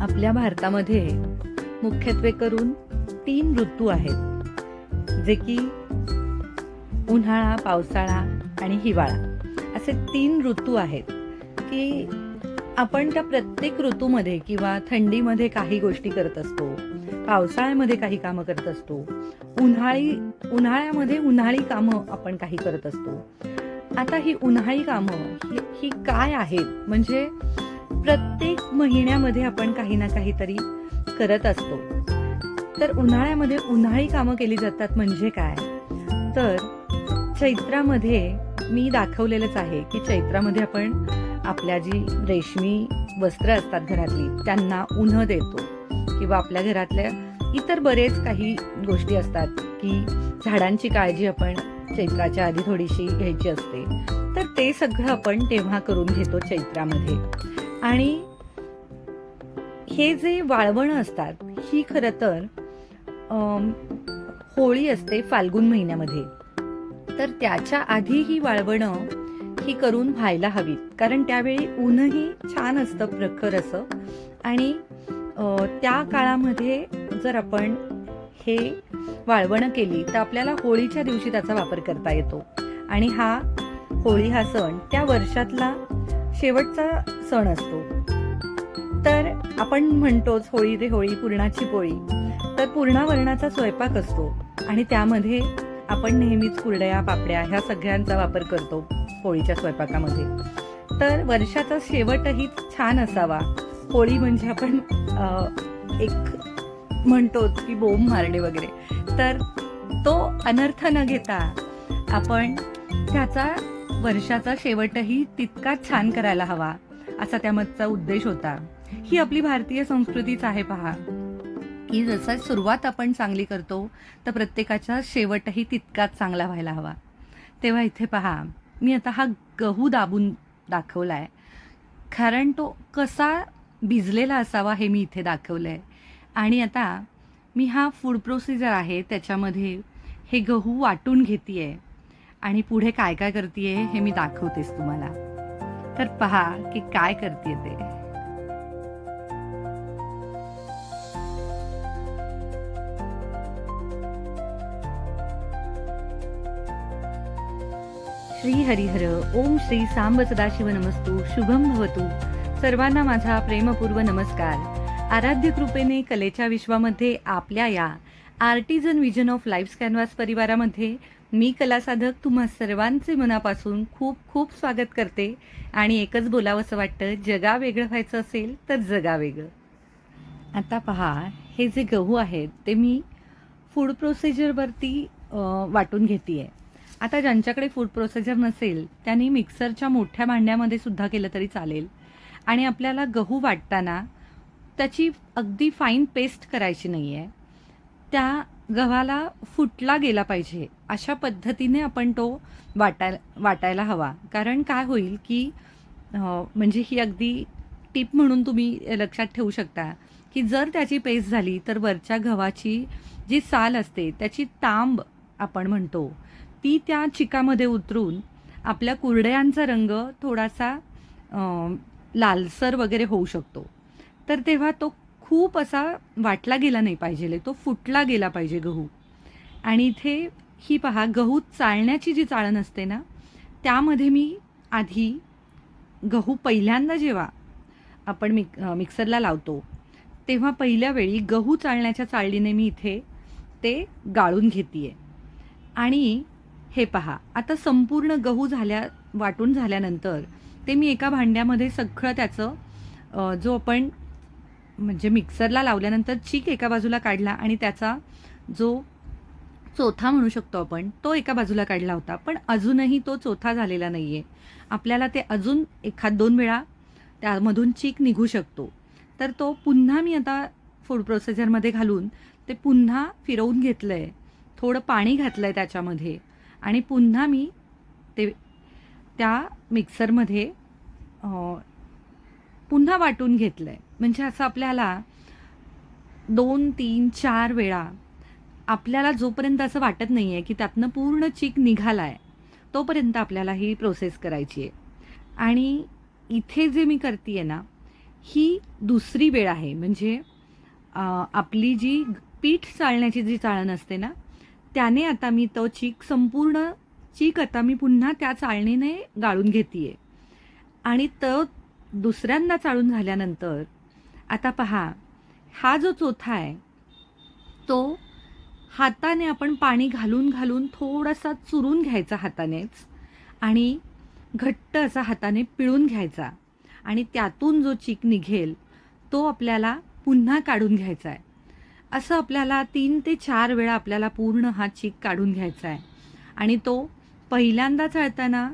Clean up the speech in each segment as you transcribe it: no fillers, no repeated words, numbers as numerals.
आपल्या भारतामध्ये मुख्यत्वे करून 3 ऋतू आहेत, जे की उन्हाळा, पावसाळा आणि हिवाळा असे 3 ऋतू आहेत की आपण त्या प्रत्येक ऋतूमध्ये किंवा थंडीमध्ये काही गोष्टी करत असतो, पावसाळ्यामध्ये काही कामं करत असतो, उन्हाळ्यामध्ये उन्हाळी कामं आपण काही करत असतो. आता ही उन्हाळी कामं ही काय आहेत, म्हणजे प्रत्येक महिन्यामध्ये आपण काही ना काहीतरी करत असतो. तर उन्हाळ्यामध्ये उन्हाळी कामं केली जातात म्हणजे काय, तर चैत्रामध्ये मी दाखवलेलंच आहे की चैत्रामध्ये आपण आपल्या जी रेशमी वस्त्र असतात घरातली त्यांना उन्ह देतो, किंवा आपल्या घरातल्या इतर बरेच काही गोष्टी असतात की झाडांची काळजी आपण चैत्राच्या आधी थोडीशी घ्यायची असते. तर ते सगळं आपण तेव्हा करून घेतो चैत्रामध्ये. आणि हे जे वाळवणं असतात ही खरं तर होळी असते फाल्गुन महिन्यामध्ये, तर त्याच्या आधी ही वाळवणं ही करून व्हायला हवीत, कारण त्यावेळी ऊनही छान असतं प्रखर असं. आणि त्या काळामध्ये जर आपण हे वाळवणं केली तर आपल्याला होळीच्या दिवशी त्याचा वापर करता येतो. आणि होळी हा सण त्या वर्षातला शेवटचा सण असतो. तर आपण म्हणतोच होळी रे होळी पुरणाची पोळी, तर पुरणावरणाचा स्वयंपाक असतो आणि त्यामध्ये आपण नेहमीच कुरडया, पापड्या ह्या सगळ्यांचा वापर करतो होळीच्या स्वयंपाकामध्ये. तर वर्षाचा शेवटही छान असावा. होळी म्हणजे आपण एक म्हणतोच की बोंब मारणे वगैरे, तर तो अनर्थ न घेता आपण त्याचा वर्षाचा शेवटही तितकाच छान करायला हवा, असा त्यामागचा उद्देश होता. ही आपली भारतीय संस्कृतीच आहे पहा, की जसं सुरुवात आपण चांगली करतो तर प्रत्येकाचा शेवटही तितकाच चांगला व्हायला हवा. तेव्हा इथे पहा, मी आता हा गहू दाबून दाखवलाय, कारण तो कसा भिजलेला असावा हे मी इथे दाखवलंय. आणि आता मी हा फूड प्रोसिजर आहे त्याच्यामध्ये हे गहू वाटून घेतेय आणि पुढे काय काय करतेय हे मी दाखवतेस तुम्हाला. तर पहा की काय करतेय ते. श्री हरिहर ओम श्री सांब सदाशिव नमस्तु शुभम भवतु. सर्वांना माझा प्रेमपूर्व नमस्कार. आराध्य कृपेने कलेच्या विश्वामध्ये आपल्या या artisan vision of life canvas परिवारामध्ये मी कलासाधक तुम्हा सर्वांचे मनापासून खूप खूप स्वागत करते. आणि एकच बोलावंसं वाटतं, जगा वेगळं व्हायचं असेल तर जगा वेगळं. आता पहा, हे जे गहू आहेत ते मी फूड प्रोसिजरवरती वाटून घेतेय. आता ज्यांच्याकडे फूड प्रोसेसर नसेल त्यांनी मिक्सरच्या मोठ्या भांड्यामध्ये सुद्धा केलं तरी चालेल. आणि आपल्याला गहू वाटताना त्याची अगदी फाईन पेस्ट करायची नाही आहे, त्या गव्हाला फुटला गेला पाहिजे अशा पद्धतीने आपण तो वाटायला हवा. कारण काय होईल की म्हणजे ही अगदी टिप म्हणून तुम्ही लक्षात ठेवू शकता की जर त्याची पेस्ट झाली तर वरच्या गव्हाची जी साल असते त्याची तांब आपण म्हणतो ती त्या चिकामध्ये उतरून आपल्या कुरडयांचा रंग थोडासा लालसर वगैरे होऊ शकतो. तर तेव्हा तो खूप असा वाटला गेला नाही पाहिजे, तो फुटला गेला पाहिजे गहू. आणि इथे ही पहा, गहू चाळण्याची जी चाळण असते ना, त्यामध्ये मी आधी गहू पहिल्यांदा जेव्हा आपण मिक्सरला लावतो तेव्हा पहिल्या वेळी गहू चाळण्याच्या चाळणीने मी इथे ते गाळून घेतेय. आणि हे पहा, आता संपूर्ण गहू वाटून झाल्यानंतर ते मी एका भांड्यामध्ये सगळं त्याचं जो आपण म्हणजे मिक्सरला लावल्यानंतर चीक एका बाजूला काढला आणि त्याचा जो चोथा म्हणू शकतो आपण तो एका बाजूला काढला होता. पण अजूनही तो चोथा झालेला नाही आहे, आपल्याला ते अजून 1-2 वेळा त्यामधून चीक निघू शकतो. तर तो पुन्हा मी आता फूड प्रोसेसरमध्ये घालून ते पुन्हा फिरवून घेतलं आहे, थोडं पाणी घातलं आहे त्याच्यामध्ये आणि पुन्हा मी ते त्या मिक्सरमध्ये पुन्हा वाटून घेतलं आहे. म्हणजे असं आपल्याला 2, 3, 4 वेळा आपल्याला जोपर्यंत असं वाटत नाही आहे की त्यातनं पूर्ण चीक निघाला आहे तोपर्यंत आपल्याला ही प्रोसेस करायची आहे. आणि इथे जे मी करते आहे ना, ही दुसरी वेळ आहे. म्हणजे आपली जी पीठ चाळण्याची जी चाळण असते ना, त्याने आता मी तो संपूर्ण चीक आता मी पुन्हा त्या चाळणीने गाळून घेते आहे. आणि तो दुसऱ्यांदा चाळून झाल्यानंतर आता पहा, हा जो चोथा आहे तो हाताने आपण पाणी घालून घालून थोडासा चुरून घ्यायचा हातानेच आणि घट्ट असा हाताने पिळून घ्यायचा आणि त्यातून जो चीक निघेल तो आपल्याला पुन्हा काढून घ्यायचा आहे. असं आपल्याला 3 ते 4 वेळा आपल्याला पूर्ण हा चीक काढून घ्यायचा आहे. आणि तो पहिल्यांदा चाळताना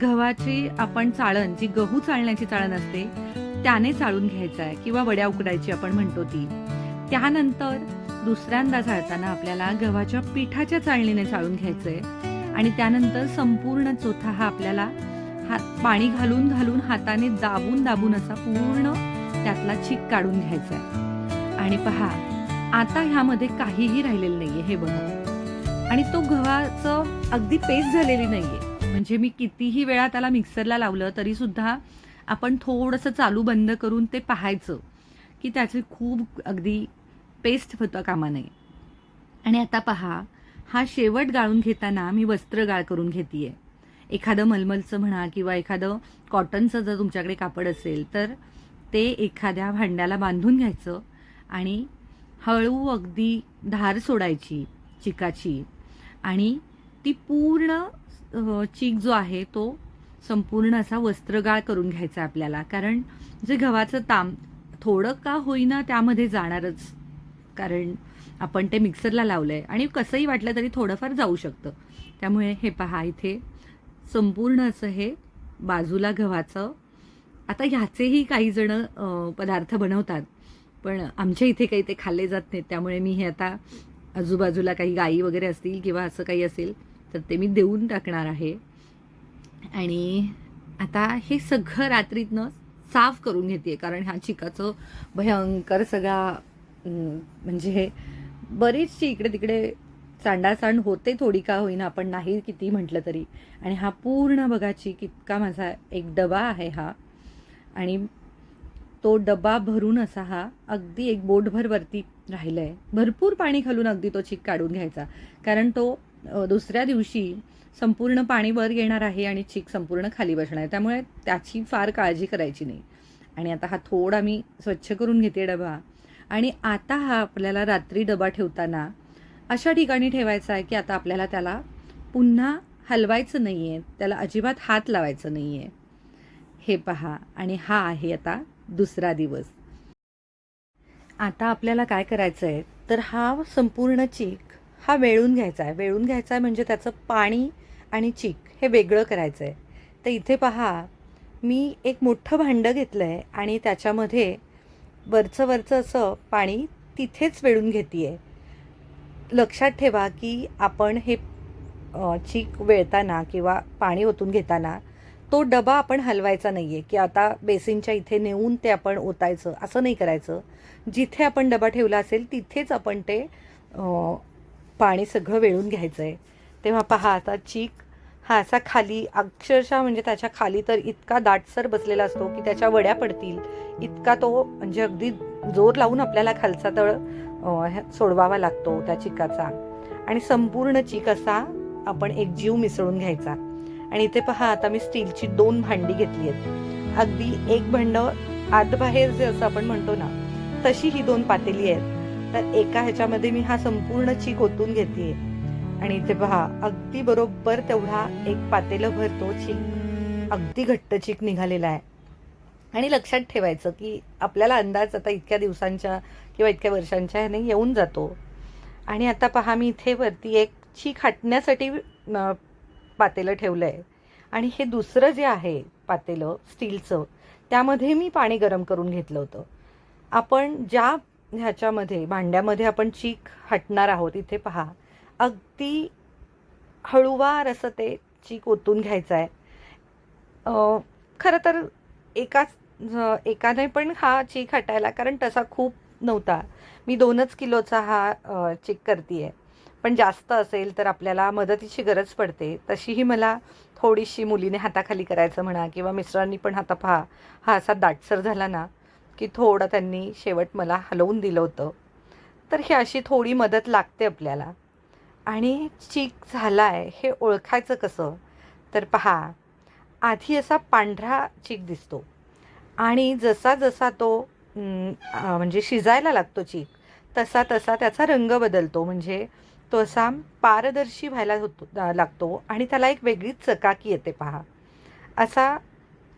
गव्हाची आपण चाळण, जी गहू चाळण्याची चाळण असते त्याने चाळून घ्यायचा आहे किंवा वड्या उकडायची आपण म्हणतो ती. त्यानंतर दुसऱ्यांदा चाळताना आपल्याला गव्हाच्या पिठाच्या चाळणीने चाळून घ्यायचंय आणि त्यानंतर संपूर्ण चोथा हा आपल्याला पाणी घालून घालून हाताने दाबून दाबून असा पूर्ण त्यातला चीक काढून घ्यायचा आहे. आणि पहा, आता ह्यामध्ये काहीही राहिलेलं नाहीये, हे बघा. आणि तो गव्हाचं अगदी पेस्ट झालेली नाहीये. म्हणजे मी कितीही वेळा त्याला मिक्सरला लावलं तरी सुद्धा आपण थोडंसं चालू बंद करून ते पाहायचं की त्याची खूप अगदी पेस्ट होता कामा नये. आणि आता पहा, हा शेवट गाळून घेताना मी वस्त्र गाळ करून घेतेय. एखादं मलमलचं म्हणा किंवा एखादं कॉटनचं जर तुमच्याकडे कापड असेल तर ते एखाद्या भांड्याला बांधून घ्यायचं आणि हळू अगदी धार सोडायची चिकाची आणि ती पूर्ण चीक जो आहे तो संपूर्ण असा वस्त्रगाळ करून घ्यायचा आपल्याला. कारण जे गव्हाचं थोडं का होईना त्यामध्ये जाणारच, कारण आपण ते मिक्सरला लावलंय आणि कसंही वाटलं तरी थोडंफार जाऊ शकतं. त्यामुळे हे पहा, इथे संपूर्ण असं हे बाजूला गव्हाचं. आता ह्याचेही काही जण पदार्थ बनवतात, पण आमच्या इथे काही ते खाल्ले जात नाहीत. त्यामुळे मी हे आता आजूबाजूला काही गायी वगैरे असतील किंवा असं काही असेल तर ते मी देऊन टाकणार आहे. आणि आता हे सगळं रात्रीतनं साफ करून घेते, कारण ह्या चिकाचं भयंकर सगळा म्हणजे बरीचशी इकडे तिकडे सांडासांड होते थोडी का होईना, आपण नाही किती म्हटलं तरी. आणि हा पूर्ण बघा चीक इतका माझा एक डबा आहे हा, आणि तो डबा भरून असा हा अगदी एक बोटभर वरती राहिला आहे. भरपूर पाणी घालून अगदी तो चीक काढून घ्यायचा, कारण तो दुसऱ्या दिवशी संपूर्ण पाणी वर येणार आहे आणि चीक संपूर्ण खाली बसणार आहे. त्यामुळे त्याची फार काळजी करायची नाही. आणि आता हा थोडा मी स्वच्छ करून घेते डबा. आणि आता हा आपल्याला रात्री डबा ठेवताना अशा ठिकाणी ठेवायचा आहे की आता आपल्याला त्याला पुन्हा हलवायचं नाही आहे, त्याला अजिबात हात लावायचं नाही आहे. हे पहा, आणि हा आहे आता दुसरा दिवस. आता आपल्याला काय करायचं आहे तर हा संपूर्ण चीक हा वेळून घ्यायचा आहे. वेळून घ्यायचा आहे म्हणजे त्याचं पाणी आणि चीक हे वेगळं करायचं आहे. तर इथे पहा, मी एक मोठं भांडं घेतलं आहे आणि त्याच्यामध्ये वरचं असं पाणी तिथेच वेळून घेते आहे. लक्षात ठेवा की आपण हे चीक वेळताना किंवा पाणी ओतून घेताना तो डबा आपण हलवायचा नाही आहे की आता बेसिनच्या इथे नेऊन ते आपण ओतायचं, असं नाही करायचं. जिथे आपण डबा ठेवला असेल तिथेच आपण ते पाणी सगळं वेळून घ्यायचं आहे. तेव्हा पहा, आता चीक हा असा खाली अक्षरशः म्हणजे त्याच्या खाली तर इतका दाटसर बसलेला असतो की त्याच्या वड्या पडतील इतका तो, म्हणजे अगदी जोर लावून आपल्याला खालचा तळ सोडवावा लागतो त्या चिकाचा. आणि संपूर्ण चीक असा आपण एक जीव मिसळून घ्यायचा. आणि इथे पहा, आता मी स्टीलची 2 भांडी घेतली आहेत. अगदी एक भांड आत बाहेर जे असं आपण म्हणतो ना, तशी ही 2 पातेली आहेत. तर एका ह्याच्यामध्ये मी हा संपूर्ण चीक ओतून घेते आणि इथे पहा, अगदी बरोबर तेवढा एक पातेलं भरतो चीक, अगदी घट्ट चीक निघालेला आहे. आणि लक्षात ठेवायचं की आपल्याला अंदाज आता इतक्या दिवसांच्या किंवा इतक्या वर्षांच्या ह्याने येऊन जातो. आणि आता पहा, मी इथे वरती एक चीक हटण्यासाठी पातेलं ठेवलं आहे. आणि हे दुसरं जे आहे पातेलं स्टीलचं, त्यामध्ये मी पाणी गरम करून घेतलं होतं. आपण ज्या ह्याच्यामध्ये भांड्यामध्ये आपण चीक हटणार आहोत, इथे पहा, अगदी हळूवार असं ते चीक ओतून घ्यायचं आहे. खरं तर एकाने पण हा चीक हटायला, कारण तसा खूप नव्हता, मी 2च किलोचा हा चीक करते आहे. पण जास्त असेल तर आपल्याला मदतीची गरज पडते. तशीही मला थोडीशी मुलीने हाताखाली करायचं म्हणा किंवा मिस्टरांनी पण, हाता पहा हा असा दाटसर झाला ना की थोडं त्यांनी शेवट मला हलवून दिलं होतं. तर ही अशी थोडी मदत लागते आपल्याला. आणि चीक झाला आहे हे ओळखायचं कसं? तर पहा, आधी असा पांढरा चीक दिसतो आणि जसा जसा तो म्हणजे शिजायला लागतो चीक, तसा तसा त्याचा रंग बदलतो. म्हणजे तो असा पारदर्शी व्हायला लागतो आणि त्याला एक वेगळीच चकाकी येते पहा. असा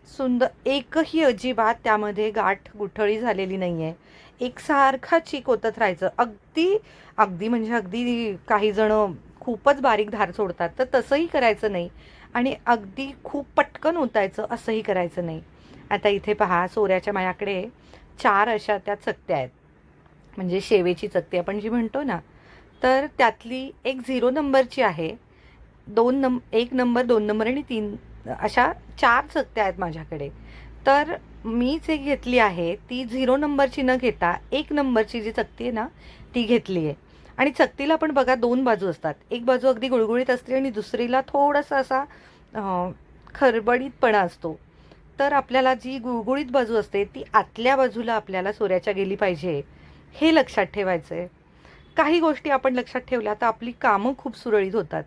सुंदर, एकही अजिबात त्यामध्ये गाठ-गुठळी झालेली नाही आहे. एकसारखा चीक ओतत राहायचं. अगदी, अगदी म्हणजे अगदी काही जणं खूपच बारीक धार सोडतात, तर तसंही करायचं नाही आणि अगदी खूप पटकन ओतायचं असंही करायचं नाही. आता इथे पहा, सोऱ्याच्या माझ्याकडे 4 अशा त्या चकत्या आहेत. म्हणजे शेवेची चकती आपण जी म्हणतो ना, तर त्यातली एक 0 नंबरची आहे. 1 नंबर, 2 नंबर आणि 3 अशा 4 चकत्या आहेत माझ्याकडे. तर मी जे घेतली आहे ती 0 नंबरची न घेता 1 नंबरची जी चकती आहे ना, ती घेतली आहे. आणि चकतीला पण बघा 2 बाजू असतात. एक बाजू अगदी गुळगुळीत असते आणि दुसरीला थोडासा असा खरबडीतपणा असतो. तर आपल्याला जी गुळगुळीत बाजू असते ती आतल्या बाजूला आपल्याला सोऱ्याच्या गेली पाहिजे, हे लक्षात ठेवायचं आहे. काही गोष्टी आपण लक्षात ठेवल्या तर आपली कामं खूप सुरळीत होतात.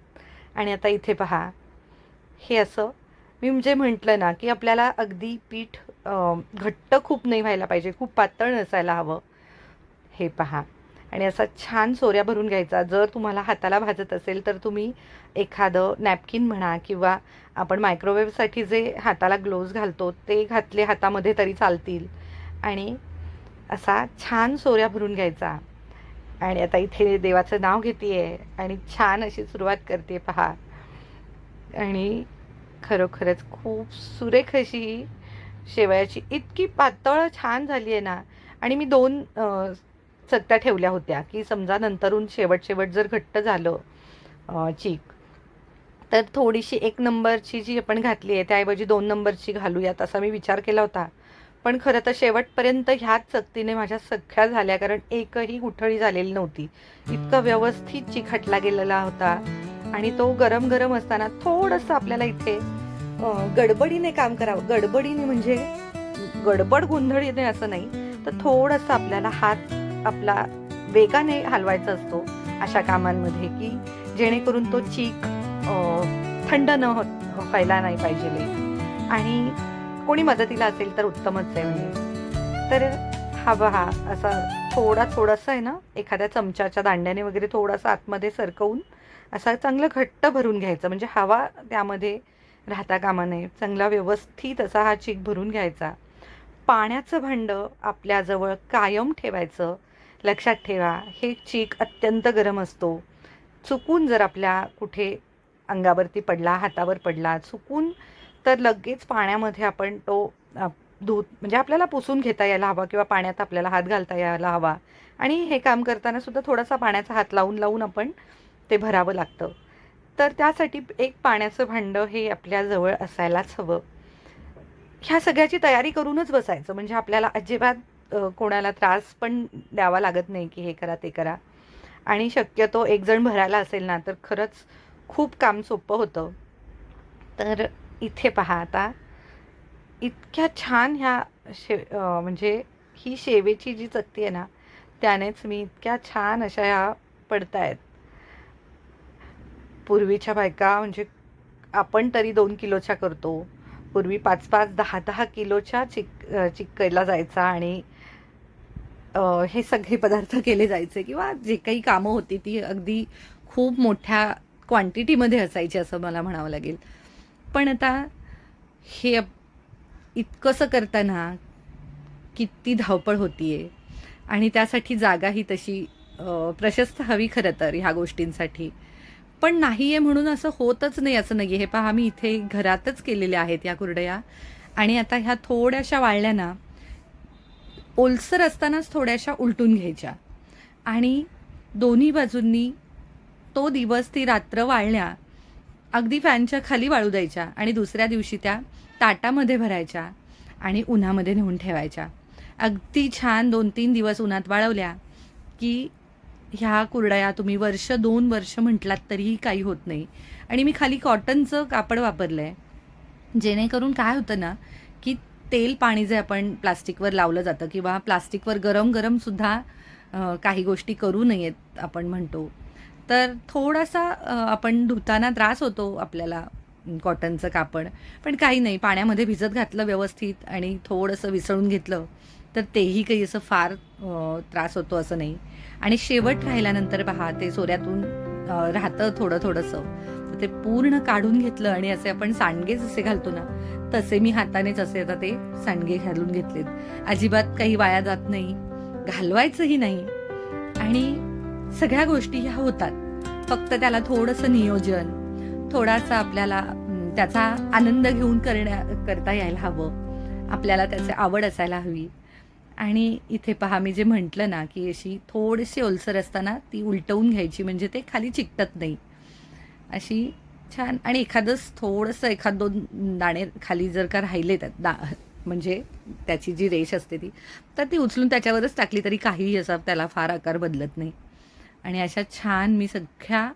आणि आता इथे पहा, हे असं मी म्हणजे म्हटलं ना, की आपल्याला अगदी पीठ घट्ट खूप नाही व्हायला पाहिजे, खूप पातळ नसायला हवं. हे पहा, आणि असा छान सोऱ्या भरून घ्यायचा. जर तुम्हाला हाताला भाजत असेल तर तुम्ही एखादं नॅपकिन म्हणा किंवा आपण मायक्रोवेव्हसाठी जे हाताला ग्लोव्ज घालतो ते घातले हातामध्ये तरी चालतील. आणि असा छान सोऱ्या भरून घ्यायचा. आणि आता इथे देवाचं नाव घेते आणि छान अशी सुरुवात करते पहा. आणि खरोखरच खूप सुरेख अशी ही शेवयाची इतकी पातळ छान झाली आहे ना. आणि मी 2 चकत्या ठेवल्या होत्या, की समजा नंतरून शेवट जर घट्ट झालं चीक, तर थोडीशी 1 नंबरची जी आपण घातली आहे त्याऐवजी 2 नंबरची घालूयात असा मी विचार केला होता. पण खरं तर शेवटपर्यंत ह्याच चकतीने माझ्या सख्या झाल्या, कारण एकही गुठळी झालेली नव्हती. इतका व्यवस्थित चिकटला गेलेला होता. आणि तो गरम गरम असताना थोडंसं आपल्याला इथे गडबडीने काम करावं. गडबडीने म्हणजे गडबड गोंधळीने असं नाही, तर थोडंसं आपल्याला हात आपला वेगाने हलवायचा असतो अशा कामांमध्ये, की जेणेकरून तो चीक थंड न व्हायला नाही पाहिजे. आणि कोणी मदतीला असेल तर उत्तमच आहे म्हणजे. तर हा पहा, असा थोडासा आहे ना, एखाद्या चमच्याच्या दांड्याने वगैरे थोडासा आतमध्ये सरकवून असा चांगलं घट्ट भरून घ्यायचं, म्हणजे हवा त्यामध्ये राहता कामा नये. चांगला व्यवस्थित असा हा चीक भरून घ्यायचा. पाण्याचं भांडं आपल्याजवळ कायम ठेवायचं. लक्षात ठेवा, हे चीक अत्यंत गरम असतो. चुकून जर आपल्या कुठे अंगावरती पडला, हातावर पडला चुकून, तर लगेच पाण्यामध्ये आपण तो म्हणजे आपल्याला पुसून घेता यायला हवा किंवा पाण्यात आपल्याला हात घालता यायला हवा. आणि हे काम करताना सुद्धा थोडासा पाण्याचा हात लावून लावून आपण ते भरावं लागतं. तर त्यासाठी एक पाण्याचं भांडं हे आपल्याजवळ असायलाच हवं. ह्या सगळ्याची तयारी करूनच बसायचं, म्हणजे आपल्याला अजिबात कोणाला त्रास पण द्यावा लागत नाही, की हे करा ते करा. आणि शक्यतो एक जण भरायला असेल ना, तर खरंच खूप काम सोपं होतं. तर इथे पहा, आता इतक्या छान ह्या म्हणजे ही शेवेची जी चकती आहे ना, त्यानेच मी इतक्या छान अशा ह्या पडतायत. पूर्वीच्या बायका म्हणजे आपण तरी 2 किलोच्या करतो. पूर्वी 5-5, 10-10 किलोच्या केला जायचा. आणि हे सगळे पदार्थ केले जायचे किंवा जे काही कामं होती ती अगदी खूप मोठ्या क्वांटिटीमध्ये असायची असं मला म्हणावं लागेल. पण आता हे इतकंसं करताना किती धावपळ होतीये आणि त्यासाठी जागाही तशी प्रशस्त हवी खरं तर ह्या गोष्टींसाठी. पण नाही आहे म्हणून असं होतच नाही असं नाही आहे. हे पहा, मी इथे घरातच केलेल्या आहेत या कुरडया. आणि आता ह्या थोड्याशा वाळल्या ना, ओलसर असतानाच थोड्याशा उलटून घ्यायच्या आणि दोन्ही बाजूंनी तो दिवस ती रात्र वाळल्या अगदी फॅनच्या खाली वाळू द्यायच्या आणि दुसऱ्या दिवशी त्या ताटामध्ये भरायच्या आणि उन्हामध्ये नेऊन ठेवायच्या. अगदी छान 2-3 दिवस उन्हात वाळवल्या की ह्या कुरडया तुम्ही 1-2 वर्ष म्हटलात तरीही काही होत नाही. आणि मी खाली कॉटनचं कापड वापरलं आहे, जेणेकरून काय होतं ना, की तेल पाणी जे आपण प्लास्टिकवर लावलं जातं किंवा प्लास्टिकवर गरम गरमसुद्धा काही गोष्टी करू नयेत आपण म्हणतो. तर थोडासा आपण धुताना त्रास होतो आपल्याला कॉटनचं कापड, पण काही नाही, पाण्यामध्ये भिजत घातलं व्यवस्थित आणि थोडंसं विसळून घेतलं, तर तेही काही असं फार त्रास होतो असं नाही. आणि शेवट राहिल्यानंतर पहा ते सोऱ्यातून राहतं थोडंसं. तर ते पूर्ण काढून घेतलं आणि असे आपण सांडगे जसे घालतो ना, तसे मी हातानेच असे आता ते सांडगे घालून घेतलेत. अजिबात काही वाया जात नाही, घालवायचंही नाही आणि सगळ्या गोष्टी ह्या होतात. फक्त त्याला थोडंसं नियोजन, थोडासा आपल्याला त्याचा आनंद घेऊन करता यायला हवं. आपल्याला त्याची आवड असायला हवी. आणि इथे पहा मी जे म्हटलं ना, की अशी थोडीशी ओलसर असताना ती उलटवून घ्यायची म्हणजे ते खाली चिकटत नाही. अशी छान. आणि थोडंसं एखाद 2 दाणे खाली जर का राहिले त्यात म्हणजे त्याची जी रेष असते ती, तर ती उचलून त्याच्यावरच टाकली तरी काहीही असा त्याला फार आकार बदलत नाही. आणि अशा छान मी सगळ्या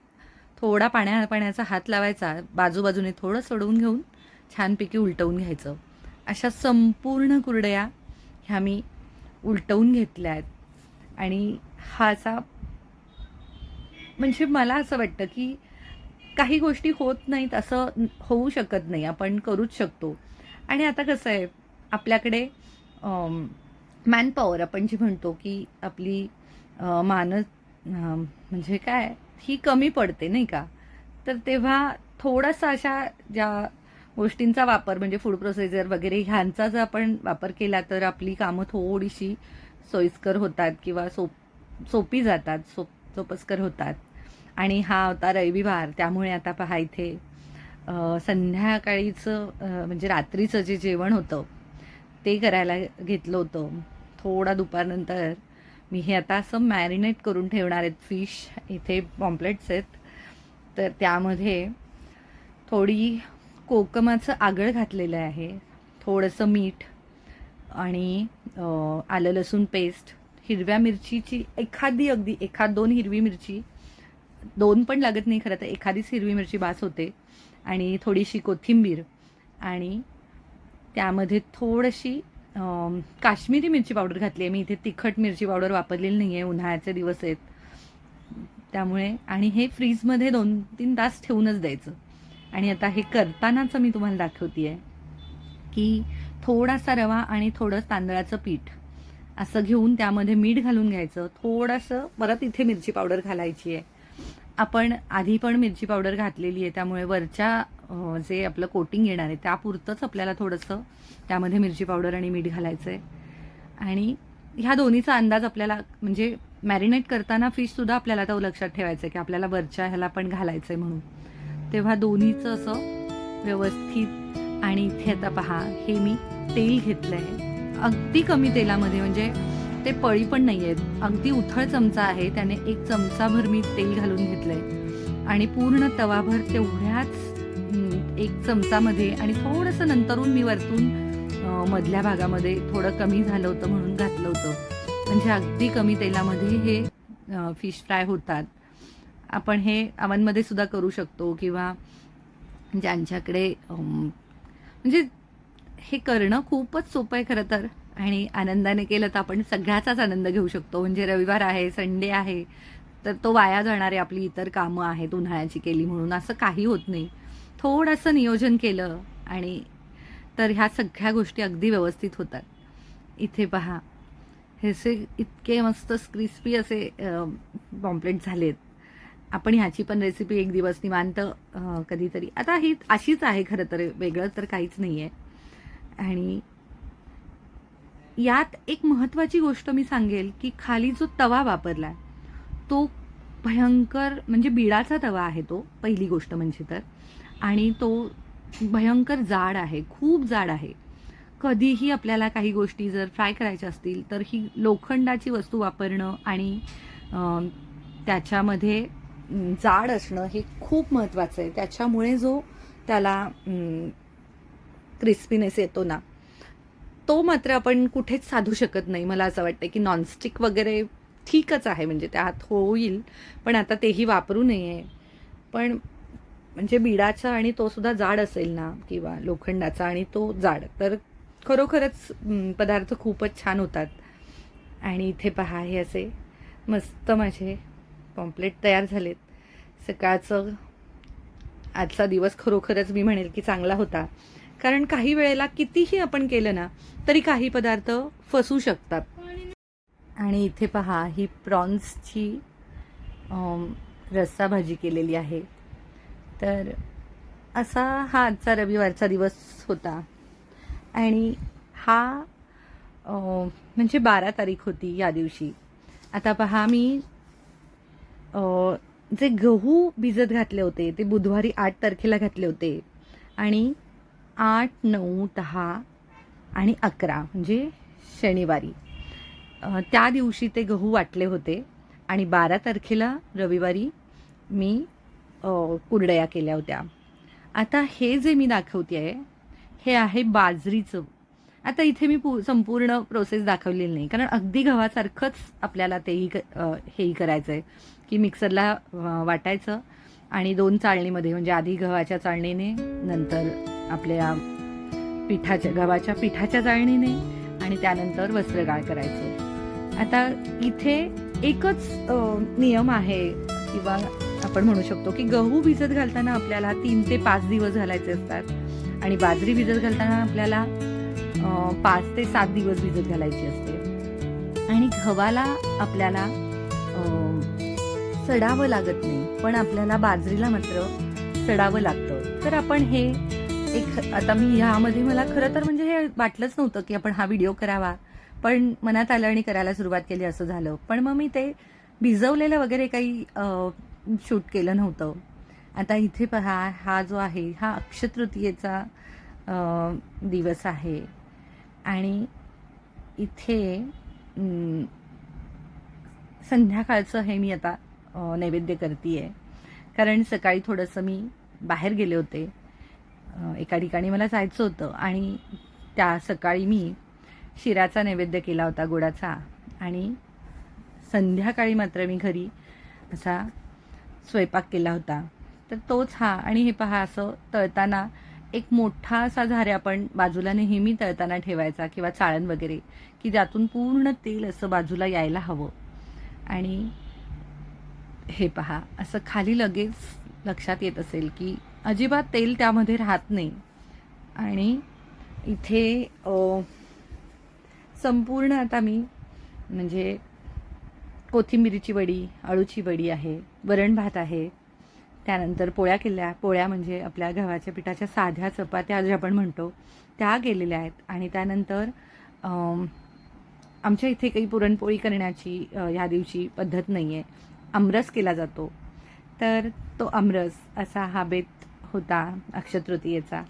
थोडा पाण्याचा हात लावायचा, बाजूबाजूने थोडं सोडवून घेऊन छानपैकी उलटवून घ्यायचं. अशा संपूर्ण कुरडया ह्या मी उलटवून घेतल्या आहेत. आणि हा असा म्हणजे मला असं वाटतं, की काही गोष्टी होत नाहीत असं होऊ शकत नाही. आपण करूच शकतो. आणि आता कसं आहे आपल्याकडे मॅनपॉवर आपण जी म्हणतो, की आपली म्हणजे काय ही कमी पडते नाही का? तर तेव्हा थोडासा अशा ज्या गोष्टींचा वापर म्हणजे फूड प्रोसेसर वगैरे ह्यांचा जर आपण वापर केला तर आपली कामं थोडीशी सोयीस्कर होतात किंवा सोपी जातात, सोपस्कर होतात. आणि हा होता रविवार, त्यामुळे आता पहा इथे संध्याकाळीचं म्हणजे रात्रीचं जे जेवण होतं ते करायला घेतलं होतं. थोडा दुपारनंतर मी हे आता असं मॅरिनेट करून ठेवणार आहेत फिश. इथे पॉम्पलेट्स आहेत, तर त्यामध्ये थोडी कोकमाचं आगळ घातलेलं आहे, थोडंसं मीठ आणि आलं लसूण पेस्ट, हिरव्या मिरचीची अगदी 1-2 हिरवी मिरची, 2 पण लागत नाही खरं तर, एखादीच हिरवी मिरची बास होते. आणि थोडीशी कोथिंबीर आणि त्यामध्ये थोडीशी काश्मीरी मिरची पावडर घातली आहे मी. इथे तिखट मिरची पावडर वापरलेली नाही आहे, उन्हाळ्याचे दिवस आहेत त्यामुळे. आणि हे फ्रीजमध्ये 2-3 तास ठेवूनच द्यायचं. आणि आता हे करतानाचं मी तुम्हाला दाखवते आहे, की थोडासा रवा आणि थोडं तांदळाचं पीठ असं घेऊन त्यामध्ये मीठ घालून घ्यायचं. थोडंसं परत इथे मिरची पावडर घालायची आहे. आपण आधी पण मिरची पावडर घातलेली आहे, त्यामुळे वरच्या जे आपलं कोटिंग येणार आहे त्यापुरतंच आपल्याला थोडंसं त्यामध्ये मिरची पावडर आणि मीठ घालायचं आहे. आणि ह्या दोन्हीचा अंदाज आपल्याला म्हणजे मॅरिनेट करताना फिशसुद्धा आपल्याला तो लक्षात ठेवायचं आहे, की आपल्याला वरच्या ह्याला पण घालायचं आहे म्हणून. तेव्हा दोन्हीचं असं व्यवस्थित. आणि इथे आता पहा हे मी तेल घेतलं आहे अगदी कमी तेलामध्ये, म्हणजे ते पळी पण नाही आहेत, अगदी उथळ चमचा आहे, त्याने 1 चमचाभर मी तेल घालून घेतलं आहे. आणि पूर्ण तवाभर तेवढ्याच 1 चमचामध्ये आणि थोडंसं नंतरून मी वरतून मधल्या भागामध्ये थोडं कमी झालं होतं म्हणून घातलं होतं. म्हणजे अगदी कमी तेलामध्ये हे फिश फ्राय होतात. आपण हे अवनमध्ये सुद्धा करू शकतो किंवा ज्यांच्याकडे म्हणजे हे करणं खूपच सोपं आहे खरं तर. आणि आनंदाने केलं तर आपण सगळ्याचाच आनंद घेऊ शकतो. म्हणजे रविवार आहे, संडे आहे, तर तो वाया जाणारे आपली इतर कामं आहेत उन्हाळ्याची केली म्हणून असं काही होत नाही. थोडंसं नियोजन केलं आणि तर ह्या सगळ्या गोष्टी अगदी व्यवस्थित होतात. इथे पहा हे इतके मस्त क्रिस्पी असे पॉम्पलेट झालेत. आपण ह्याची पण रेसिपी एक दिवस निवांत कधीतरी, आता ही अशीच आहे खरं तर, वेगळं तर काहीच नाही आहे. आणि यात एक महत्त्वाची गोष्ट मी सांगेल, की खाली जो तवा वापरला आहे तो भयंकर म्हणजे बिडाचा तवा आहे तो, पहिली गोष्ट म्हणजे तर. आणि तो भयंकर जाड आहे, खूप जाड आहे. कधीही आपल्याला काही गोष्टी जर फ्राय करायच्या असतील तर ही लोखंडाची वस्तू वापरणं आणि त्याच्यामध्ये जाड असणं हे खूप महत्त्वाचं आहे. त्याच्यामुळे जो त्याला क्रिस्पीनेस येतो ना, तो मात्र आपण कुठेच साधू शकत नाही. मला असं वाटतं की नॉनस्टिक वगैरे ठीकच आहे, म्हणजे त्यात होईल, पण आता तेही वापरू नये. पण म्हणजे बिडाचा आणि तो सुद्धा जाड असेल ना, किंवा लोखंडाचा आणि तो जाड, तर खरोखरच पदार्थ खूपच छान होतात. आणि इथे पहा हे असे मस्त माझे पॉम्पलेट तयार झालेत. सकाळचं आजचा दिवस खरोखरच मी म्हणेल की चांगला होता. कारण काही वेळेला कितीही आपण केलं ना तरी काही पदार्थ फसू शकतात. आणि इथे पहा ही प्रॉन्सची रस्सा भाजी केलेली आहे. तर असा हा आजचा रविवारचा दिवस होता. आणि हा म्हणजे 12 तारीख होती या दिवशी. आता पहा मी जे गहू भिजत घातले होते ते बुधवारी 8 तारखेला घातले होते आणि 8, 9, 10 आणि 11 म्हणजे शनिवारी त्या दिवशी ते गहू वाटले होते आणि 12 तारखेला रविवारी मी कुरडया केल्या होत्या. आता हे जे मी दाखवते आहे हे आहे बाजरीचं. आता इथे मी संपूर्ण प्रोसेस दाखवलेली नाही कारण अगदी गव्हासारखंच आपल्याला तेही हेही करायचं आहे की मिक्सरला वाटायचं आणि 2 चाळणीमध्ये म्हणजे आधी गव्हाच्या चाळणीने नंतर आपल्या गव्हाच्या पिठाच्या चाळणीने आणि त्यानंतर वस्त्रगाळ करायचं. आता इथे एकच नियम आहे किंवा आपण म्हणू शकतो की गहू भिजत घालताना आपल्याला 3 ते 5 दिवस घालायचे असतात आणि बाजरी भिजत घालताना आपल्याला 5 ते 7 दिवस भिजत घालायची असते. आणि गव्हाला आपल्याला सडावं लागत नाही पण आपल्याला बाजरीला मात्र सडावं लागतं. तर आपण हे आता मी ह्यामध्ये मला खरं तर म्हणजे हे वाटलंच नव्हतं की आपण हा व्हिडिओ करावा पण मनात आलं आणि करायला सुरुवात केली असं झालं. पण मग मी ते भिजवलेलं वगैरे काही शूट केलं नव्हतं. आता इथे पहा हा जो आहे हा अक्षयतृतीयेचा दिवस आहे आणि इथे संध्याकाळचं हे मी आता नैवेद्य करते आहे कारण सकाळी थोडंसं मी बाहेर गेले होते. एका ठिकाणी मला जायचं होतं आणि त्या सकाळी मी शिऱ्याचा नैवेद्य केला होता गोडाचा आणि संध्याकाळी मात्र मी घरी असा स्वयंपाक केला होता. तर तोच हा. आणि हे पहा असं तळताना एक मोठा असा झाऱ्या आपण बाजूला नेहमी तळताना ठेवायचा किंवा चाळण वगैरे की त्यातून पूर्ण तेल असं बाजूला यायला हवं. आणि हे पहा असं खाली लगेच लक्षात येत असेल की अजिबात तेल त्यामध्ये राहत नाही. आणि इथे संपूर्ण आता मी म्हणजे कोथिंबिरीची वडी, अळूची वडी आहे, वरण भात आहे, त्यानंतर पोळ्या केल्या. पोळ्या म्हणजे आपल्या गव्हाच्या पिठाच्या साध्या चपात्या जे आपण म्हणतो त्या केलेल्या आहेत. आणि त्यानंतर आमच्या इथे काही पुरणपोळी करण्याची ह्या दिवशी पद्धत नाही आहे. आमरस केला जातो. तर तो आमरस असा हा बेत होता अक्षयतृतीयेचा.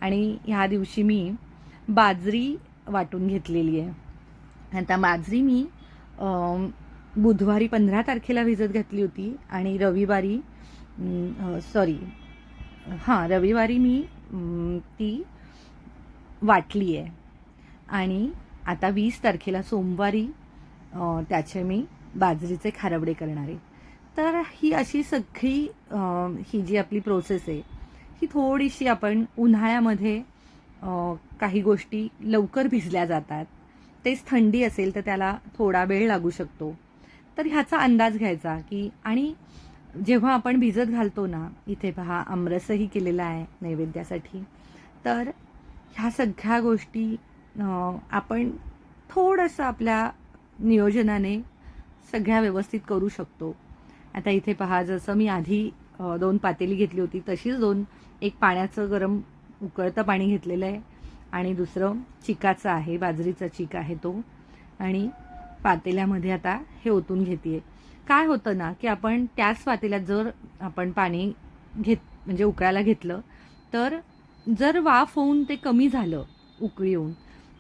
आणि ह्या दिवशी मी बाजरी वाटून घेतलेली आहे. आता बाजरी मी बुधवारी 15 तारखेला भिजत घातली होती आणि रविवारी मी ती वाटली आहे. आणि आता 20 तारखेला सोमवारी त्याचे मी बाजरीचे खारवडे करणार आहे. तर ही अशी सगळी ही जी आपली प्रोसेस आहे ही थोडीशी आपण उन्हाळ्यामध्ये काही गोष्टी लवकर भिजल्या जातात. तेच थंडी असेल तर त्याला थोडा वेळ लागू शकतो. तर ह्याचा अंदाज घ्यायचा की आणि जेव्हा आपण भिजत घालतो ना, इथे पहा आमरसही केलेला आहे नैवेद्यासाठी. तर ह्या सगळ्या गोष्टी आपण थोडंसं आपल्या नियोजनाने सगळ्या व्यवस्थित करू शकतो. आता इथे पहा जसं मी आधी 2 पातेली घेतली होती तशीच एक पाण्याचं गरम उकळतं पाणी घेतलेलं आहे आणि दुसरं चिकाचं आहे, बाजरीचा चीक आहे तो. आणि पातेल्यामध्ये आता हे ओतून घेते. काय होतं ना की आपण त्याच पातेल्यात जर आपण पाणी म्हणजे उकळायला घेतलं तर जर वाफ होऊन ते कमी झालं उकळी येऊन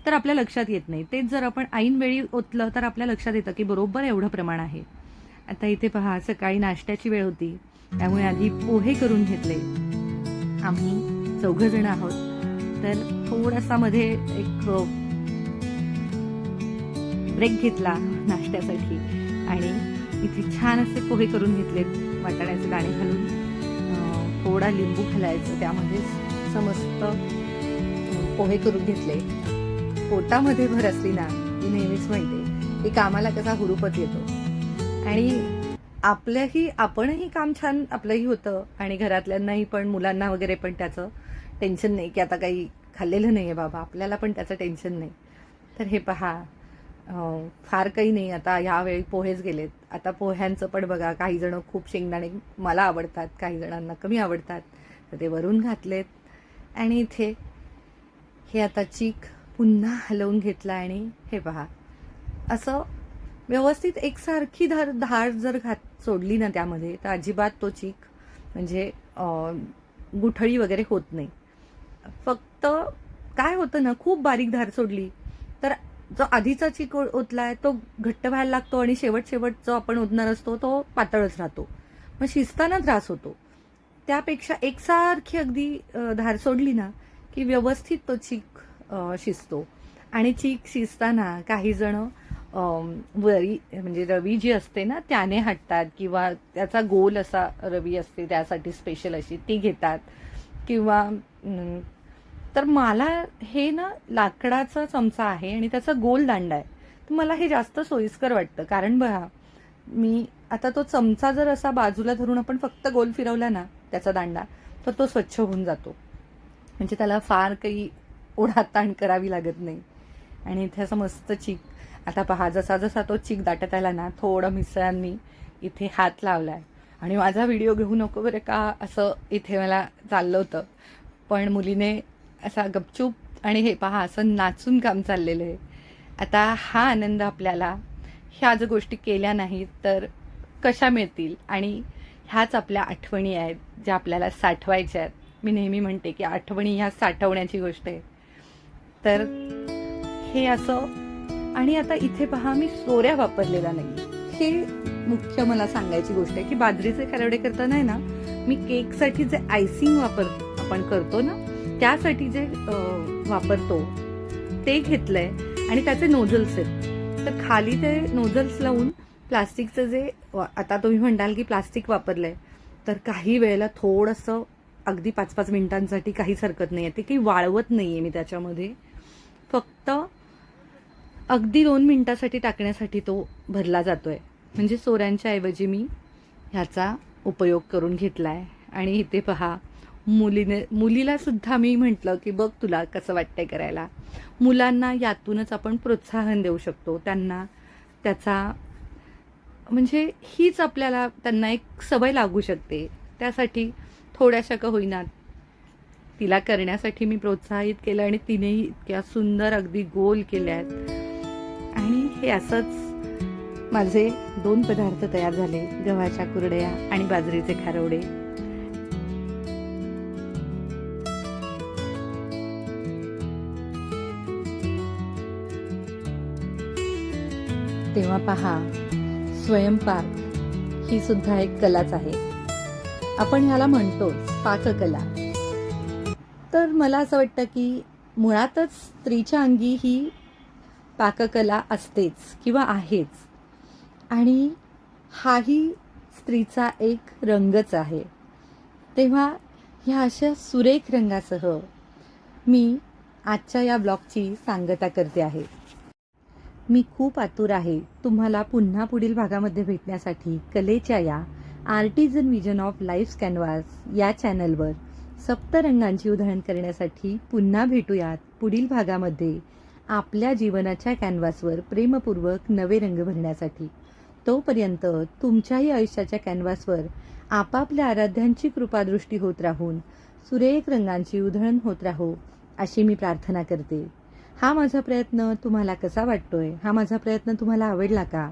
तर आपल्या लक्षात येत नाही. तेच जर आपण ऐन वेळी ओतलं तर आपल्या लक्षात येतं की बरोबर एवढं प्रमाण आहे. आता इथे पहा सकाळी नाश्त्याची वेळ होती त्यामुळे आधी पोहे करून घेतले. आम्ही 4 जण आहोत. तर थोडासा मध्ये एक ब्रेक घेतला नाश्त्यासाठी आणि इथे छान असे पोहे करून घेतलेत. वाटाण्याचे दाणे घालून थोडा लिंबू घालायचं त्यामध्ये समस्त पोहे करून घेतले. पोटामध्ये भर असली ना, ती नेहमीच म्हणते की कामाला कसा हुरूपच येतो. आणि आपणही काम छान आपलंही होतं आणि घरातल्यांनाही पण, मुलांना वगैरे पण त्याचं टेन्शन नाही की आता काही खाल्लेलं नाही आहे बाबा, आपल्याला पण त्याचं टेन्शन नाही. तर हे पहा, फार काही नाही, आता ह्यावेळी पोहेच गेलेत. आता पोह्यांचं पण बघा, काही जण खूप शेंगदाणे मला आवडतात, काही जणांना कमी आवडतात, तर ते वरून घातलेत. आणि इथे हे आता चीक पुन्हा हलवून घेतला आणि हे पहा, असं व्यवस्थित एकसारखी धार जर सोडली ना त्यामध्ये, तर अजिबात तो चीक म्हणजे गुठळी वगैरे होत नाही. फक्त काय होतं ना, खूप बारीक धार सोडली तर जो आधीचा चीक ओतलाय तो घट्ट व्हायला लागतो आणि शेवट जो आपण ओतणार असतो तो पातळच राहतो. मग शिजताना त्रास होतो. त्यापेक्षा एकसारखी अगदी धार सोडली ना की व्यवस्थित तो चीक शिजतो. आणि चीक शिजताना काही जण वरी म्हणजे रवी जी असते ना त्याने हाटतात, किंवा त्याचा गोल असा रवी असते त्यासाठी स्पेशल अशी ती घेतात, किंवा तर मला हे ना लाकडाचा चमचा आहे आणि त्याचा गोल दांडा आहे, तर मला हे जास्त सोयीस्कर वाटतं. कारण बघा, मी आता तो चमचा जर असा बाजूला धरून आपण फक्त गोल फिरवला ना त्याचा दांडा, तर तो स्वच्छ होऊन जातो. म्हणजे त्याला फार काही ओढाताण करावी लागत नाही. आणि इथे असं मस्त चीक, आता पहा, जसा जसा तो चीक दाटत आला ना, थोडं मिस्टरांनी इथे हात लावलाय आणि माझा व्हिडिओ घेऊ नको बरं का असं इथे मला चाललं होतं, पण मुलीने असा गपचूप आणि हे पहा असं नाचून काम चाललेलं आहे. आता हा आनंद आपल्याला ह्या जर गोष्टी केल्या नाहीत तर कशा मिळतील? आणि ह्याच आपल्या आठवणी आहेत ज्या आपल्याला साठवायच्या आहेत. मी नेहमी म्हणते की आठवणी ह्या साठवण्याची गोष्ट आहे. तर हे असं. आणि आता इथे पहा, मी सोऱ्या वापरलेला नाही. हे मुख्य मला सांगायची गोष्ट आहे की बाजरीचे खारवडे करताना आहे ना, मी केकसाठी जे आयसिंग आपण करतो ना, त्यासाठी जे वापरतो ते घेतलंय आणि त्याचे नोझल्स आहेत. तर खाली ते नोझल्स लावून प्लास्टिकचं जे, आता तुम्ही म्हणाल की प्लास्टिक वापरलंय, तर काही वेळेला थोडंसं अगदी 5-5 मिनिटांसाठी काहीच हरकत नाही आहे. ते काही वाळवत नाही आहे मी त्याच्यामध्ये, फक्त अगदी 2 मिनिटासाठी टाकण्यासाठी तो भरला जातोय. म्हणजे सोऱ्यांच्या ऐवजी मी ह्याचा उपयोग करून घेतला आहे. आणि इथे पहा, मुलीला सुद्धा मी म्हटलं की बघ तुला कसं वाटतंय करायला. मुलांना यातूनच आपण प्रोत्साहन देऊ शकतो. त्यांना त्याचा म्हणजे हीच आपल्याला त्यांना एक सवय लागू शकते. त्यासाठी थोड्याशा का होईना तिला करण्यासाठी मी प्रोत्साहित केलं आणि तिनेही इतक्या सुंदर अगदी गोल केल्या आहेत. आणि हे असंच माझे 2 पदार्थ तयार झाले, गव्हाच्या कुरड्या आणि बाजरीचे खारवडे. तेव्हा पहा, स्वयंपाक ही सुद्धा एक कलाच आहे. आपण ह्याला म्हणतोच पाककला. तर मला असं वाटतं की मुळातच स्त्रीच्या अंगी ही पाककला असतेच किंवा आहेच. आणि हाही स्त्रीचा एक रंगच आहे. तेव्हा ह्या अशा सुरेख रंगासह मी आजच्या या ब्लॉगची सांगता करते आहे. मी खूप आतुर आहे तुम्हाला पुन्हा पुढील भागामध्ये भेटण्यासाठी. कलेच्या या artisan vision of life canvas या चॅनलवर सप्तरंगांची उधळण करण्यासाठी पुन्हा भेटूयात पुढील भागामध्ये, आपल्या जीवनाच्या कॅनव्हासवर प्रेमपूर्वक नवे रंग भरण्यासाठी. तोपर्यंत तुमच्याही आयुष्याच्या कॅनव्हासवर आपापल्या आराध्यांची कृपादृष्टी होत राहून सुरेख रंगांची उधळण होत राहो अशी मी प्रार्थना करते. हा माझा प्रयत्न तुम्हाला कसा वाटतोय? हा माझा प्रयत्न तुम्हाला आवडला का?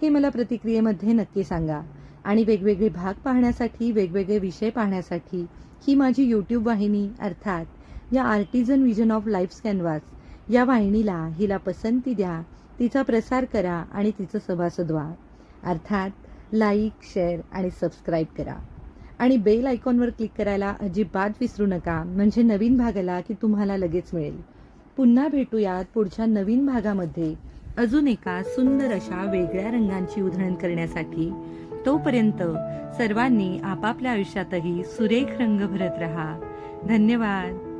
हे मला प्रतिक्रियेमध्ये नक्की सांगा. आणि वेगवेगळे भाग पाहण्यासाठी, वेगवेगळे विषय पाहण्यासाठी ही माझी यूट्यूब वाहिनी अर्थात या artisan vision of life canvas या वाहिनीला हिला पसंती द्या, तिचा प्रसार करा आणि तिचं सभासद व्हा. अर्थात लाईक, शेअर आणि सबस्क्राईब करा. आणि बेल आयकॉनवर क्लिक करायला अजिबात विसरू नका, म्हणजे नवीन भाग आला की तुम्हाला लगेच मिळेल. पुन्हा भेटूयात पुढच्या नवीन भागामध्ये अजून एका सुंदर अशा वेगळ्या रंगांची उधळण करण्यासाठी. तोपर्यंत सर्वांनी आपापल्या आयुष्यातही सुरेख रंग भरत रहा. धन्यवाद.